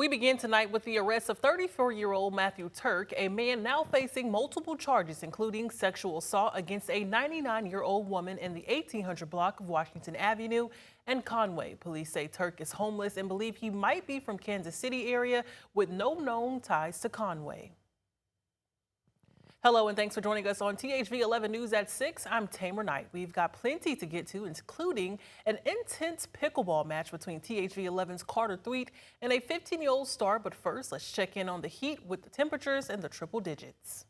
We begin tonight with the arrest of 34-year-old Matthew Turk, a man now facing multiple charges, including sexual assault against a 99-year-old woman in the 1800 block of Washington Avenue and Conway. Police say Turk is homeless and believe he might be from Kansas City area with no known ties to Conway. Hello and thanks for joining us on THV 11 News at 6. I'm Tamer Knight. We've got plenty to get to, including an intense pickleball match between THV 11's Carter Thweet and a 15-year-old star. But first, let's check in on the heat with the temperatures in the triple digits.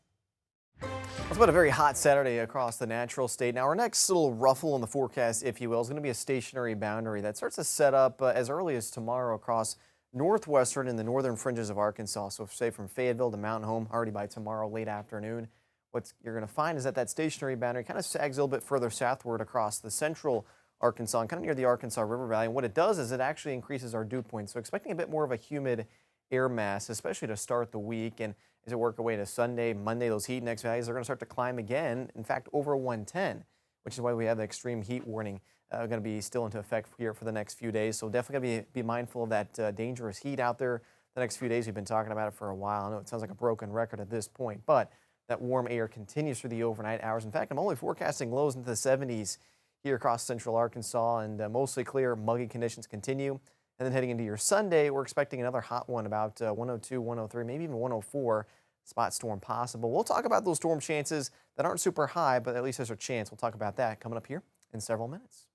It's been a very hot Saturday across the natural state. Now, our next little ruffle in the forecast, if you will, is going to be a stationary boundary that starts to set up as early as tomorrow across northwestern and the northern fringes of Arkansas. So say from Fayetteville to Mountain Home already by tomorrow late afternoon. What you're going to find is that stationary boundary kind of sags a little bit further southward across the central Arkansas and kind of near the Arkansas River Valley. And what it does is it actually increases our dew point. So expecting a bit more of a humid air mass, especially to start the week. And as it work away to Sunday, Monday, those heat index values are going to start to climb again. In fact, over 110, which is why we have the extreme heat warning going to be still into effect here for the next few days. So definitely going to be mindful of that dangerous heat out there the next few days. We've been talking about it for a while. I know it sounds like a broken record at this point, but that warm air continues through the overnight hours. In fact, I'm only forecasting lows into the 70s here across central Arkansas, and mostly clear, muggy conditions continue. And then heading into your Sunday, we're expecting another hot one, about 102, 103, maybe even 104. Spot storm possible. We'll talk about those storm chances that aren't super high, but at least there's a chance. We'll talk about that coming up here in several minutes.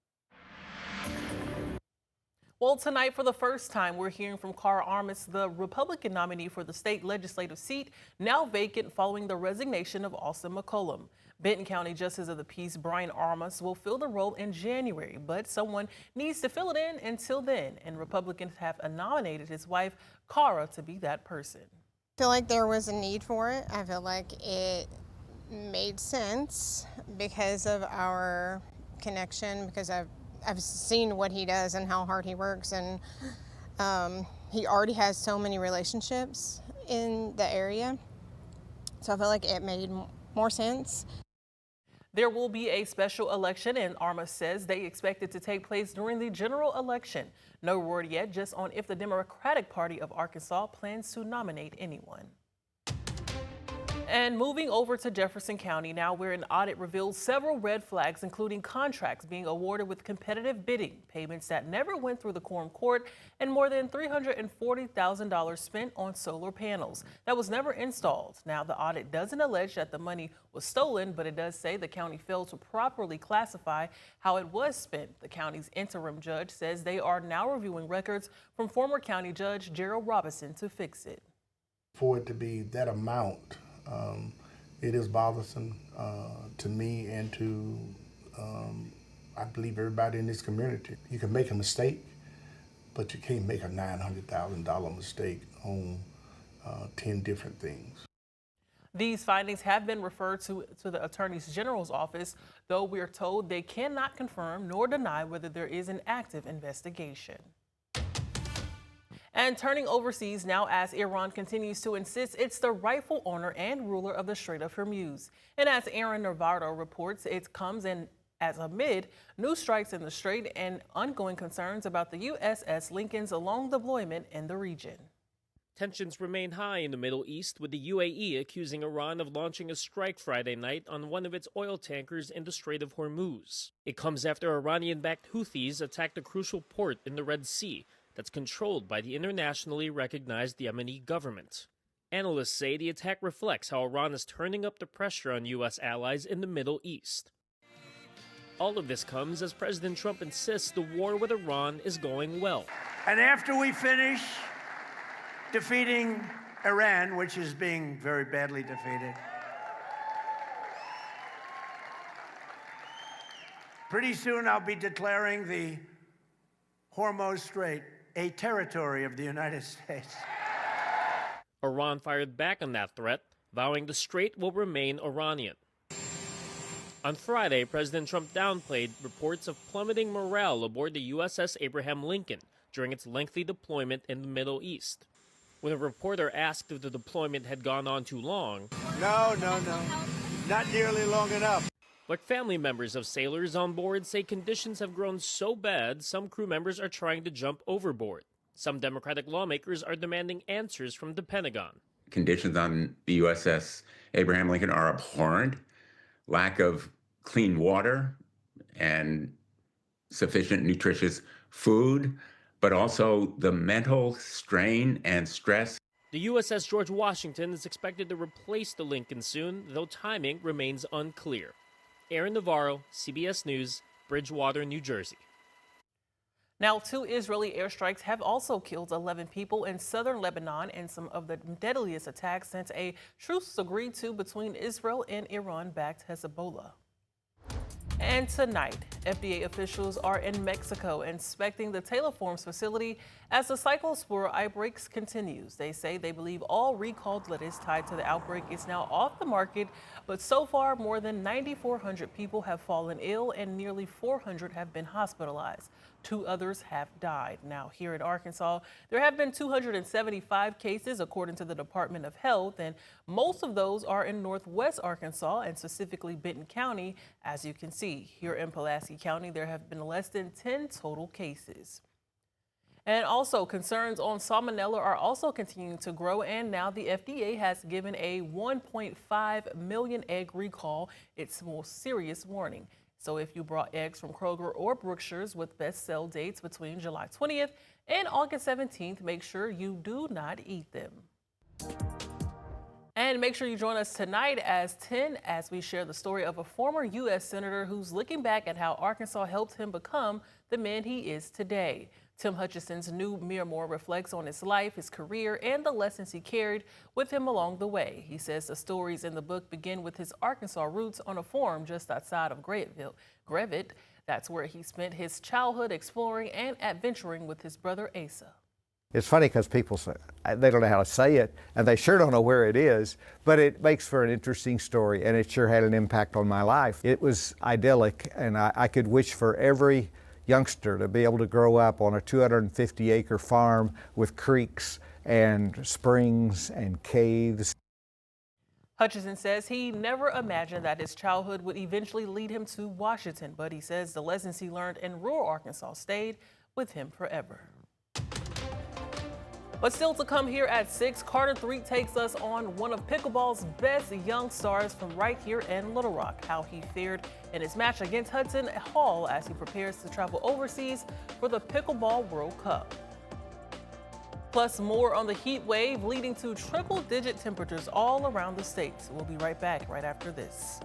Well, tonight, for the first time, we're hearing from Carl Armas, the Republican nominee for the state legislative seat, now vacant following the resignation of Austin McCollum. Benton County Justice of the Peace Brian Armas will fill the role in January, but someone needs to fill it in until then, and Republicans have nominated his wife, Cara, to be that person. I feel like there was a need for it. I feel like it made sense because of our connection, because I've seen what he does and how hard he works, and he already has so many relationships in the area. So I feel like it made more sense. There will be a special election, and Armas says they expect it to take place during the general election. No word yet, just on if the Democratic Party of Arkansas plans to nominate anyone. And moving over to Jefferson County now, where an audit revealed several red flags, including contracts being awarded with competitive bidding, payments that never went through the quorum court, and more than $340,000 spent on solar panels that was never installed. Now, the audit doesn't allege that the money was stolen, but it does say the county failed to properly classify how it was spent. The county's interim judge says they are now reviewing records from former county judge Gerald Robinson to fix it. For it to be that amount, it is bothersome to me and to, I believe, everybody in this community. You can make a mistake, but you can't make a $900,000 mistake on 10 different things. These findings have been referred to the Attorney General's office, though we are told they cannot confirm nor deny whether there is an active investigation. And turning overseas now, as Iran continues to insist it's the rightful owner and ruler of the Strait of Hormuz. And as Aaron Navarro reports, it comes in as amid new strikes in the strait and ongoing concerns about the USS Lincoln's long deployment in the region. Tensions remain high in the Middle East, with the UAE accusing Iran of launching a strike Friday night on one of its oil tankers in the Strait of Hormuz. It comes after Iranian-backed Houthis attacked a crucial port in the Red Sea that's controlled by the internationally recognized Yemeni government. Analysts say the attack reflects how Iran is turning up the pressure on U.S. allies in the Middle East. All of this comes as President Trump insists the war with Iran is going well. And after we finish defeating Iran, which is being very badly defeated, pretty soon I'll be declaring the Hormuz Strait a territory of the United States. Iran fired back on that threat, vowing the strait will remain Iranian. On Friday, President Trump downplayed reports of plummeting morale aboard the USS Abraham Lincoln during its lengthy deployment in the Middle East. When a reporter asked if the deployment had gone on too long, No, not nearly long enough. but family members of sailors on board say conditions have grown so bad some crew members are trying to jump overboard. Some Democratic lawmakers are demanding answers from the Pentagon. Conditions on the USS Abraham Lincoln are abhorrent. Lack of clean water and sufficient nutritious food, but also the mental strain and stress. The USS George Washington is expected to replace the Lincoln soon, though timing remains unclear. Aaron Navarro, CBS News, Bridgewater, New Jersey. Now, 2 Israeli airstrikes have also killed 11 people in southern Lebanon in some of the deadliest attacks since a truce agreed to between Israel and Iran-backed Hezbollah. And tonight, FDA officials are in Mexico inspecting the Taylor Farms facility as the cyclospora outbreak continues. They say they believe all recalled lettuce tied to the outbreak is now off the market, but so far more than 9,400 people have fallen ill and nearly 400 have been hospitalized. 2 others have died. Now, here in Arkansas, there have been 275 cases, according to the Department of Health, and most of those are in northwest Arkansas and specifically Benton County. As you can see, here in Pulaski County, there have been less than 10 total cases. And also, concerns on salmonella are also continuing to grow, and now the FDA has given a 1.5 million egg recall its most serious warning. So if you brought eggs from Kroger or Brookshire's with best sell dates between July 20th and August 17th, make sure you do not eat them. And make sure you join us tonight as we share the story of a former U.S. Senator who's looking back at how Arkansas helped him become the man he is today. Tim Hutchinson's new memoir reflects on his life, his career, and the lessons he carried with him along the way. He says the stories in the book begin with his Arkansas roots on a farm just outside of Grevitt. That's where he spent his childhood exploring and adventuring with his brother Asa. It's funny because people say, they don't know how to say it, and they sure don't know where it is, but it makes for an interesting story, and it sure had an impact on my life. It was idyllic, and I could wish for every youngster to be able to grow up on a 250-acre farm with creeks and springs and caves. Hutchinson says he never imagined that his childhood would eventually lead him to Washington, but he says the lessons he learned in rural Arkansas stayed with him forever. But still to come here at 6, Carter 3 takes us on one of pickleball's best young stars from right here in Little Rock, how he fared in his match against Hudson Hall as he prepares to travel overseas for the Pickleball World Cup. Plus more on the heat wave leading to triple-digit temperatures all around the states. We'll be right back right after this.